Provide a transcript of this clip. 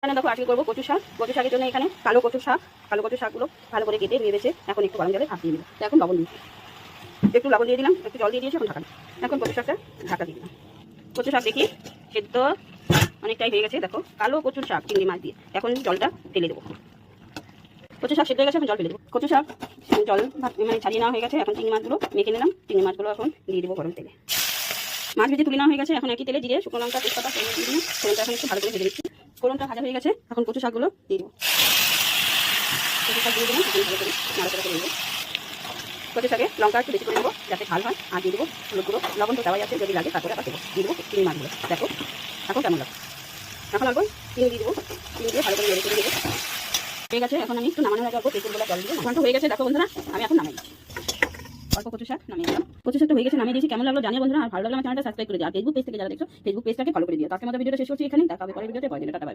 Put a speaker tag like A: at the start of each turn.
A: এখানে দেখো আজকে করবো কচু শাক। কচু শাকের জন্য এখানে কালো কচু শাকগুলো ভালো করে কেটে ধুয়ে বেছে এখন একটু গরম জলে ভাপ দিয়ে দিলাম। এখন লবণ দিচ্ছি, একটু লবণ দিয়ে দিলাম, একটু জল দিয়ে দিয়েছি, এখন ঢাকা। এখন কচু শাকটা ঢাকা দিয়ে দিলাম। কচু শাক দেখি সেদ্ধ অনেকটাই হয়ে গেছে। দেখো কালো কচুর শাক চিংড়ি মাছ দিয়ে এখন জলটা ঢেলে দেবো। কচু শাক সেদ্ধ হয়ে গেছে, এখন জল ফেলে দেবো। কচু শাক জল মানে ছাড়িয়ে নেওয়া হয়ে গেছে। এখন চিংড়ি মাছগুলো মেখে নিলাম। চিংড়ি মাছগুলো এখন দিয়ে দেবো গরম তেলে। মাছ ভেজে তুলে নেওয়া হয়ে গেছে। এখন একই তেলে জিরে, শুকনো লঙ্কা, তেজপাতা দিয়ে দিলাম। ফোড়নটা এখন একটু ভালো করে ভেজে দিচ্ছি। ফোড়নটা ভাজা হয়ে গেছে, এখন কচু শাকগুলো দিয়ে দেবো। কচু শাক দিয়ে দিলাম, এখন ভালো করে নাড়াচাড়া করে নেবো। কচু শাকে লঙ্কা একটু বেশি করে নেবো যাতে ঝাল হয়। আর দিয়ে দেবো হলুদ গুঁড়ো, লবণ তো দেওয়াই আছে, যদি লাগে তারপরে আবার দেবো। দিয়ে দেবো চিংড়ি মাছগুলো। দেখো এখন কেমন লাগবে। এখন অল্প চিনি দিয়ে দেবো, চিনি দিয়ে ভালো করে নেড়ে করে দেবো। হয়ে গেছে, এখন আমি একটু নামানোর আগে অল্প পেঁচুরগুলো জল দিয়ে ঘন্টা হয়ে গেছে। দেখো বন্ধুরা, আমি এখন নামাই অল্প কচু শাক নামিয়ে দিলাম। কচু শাকটা হয়ে গেছে, নামিয়ে দিয়েছি। কেমন লাগলো জানিও বন্ধুরা। আর ভালো লাগলে আমার চ্যানেলটা সাবস্ক্রাইব করে দিও। আর ফেসবুক পেজ থেকে যারা দেখছো, ফেসবুক পেজটাকে ফলো করে দিও। তো আজকের মতো ভিডিওটা শেষ করছি এখানেই। দেখা হবে পরের ভিডিওতে। পরের দিনে টাটা, বাই বাই।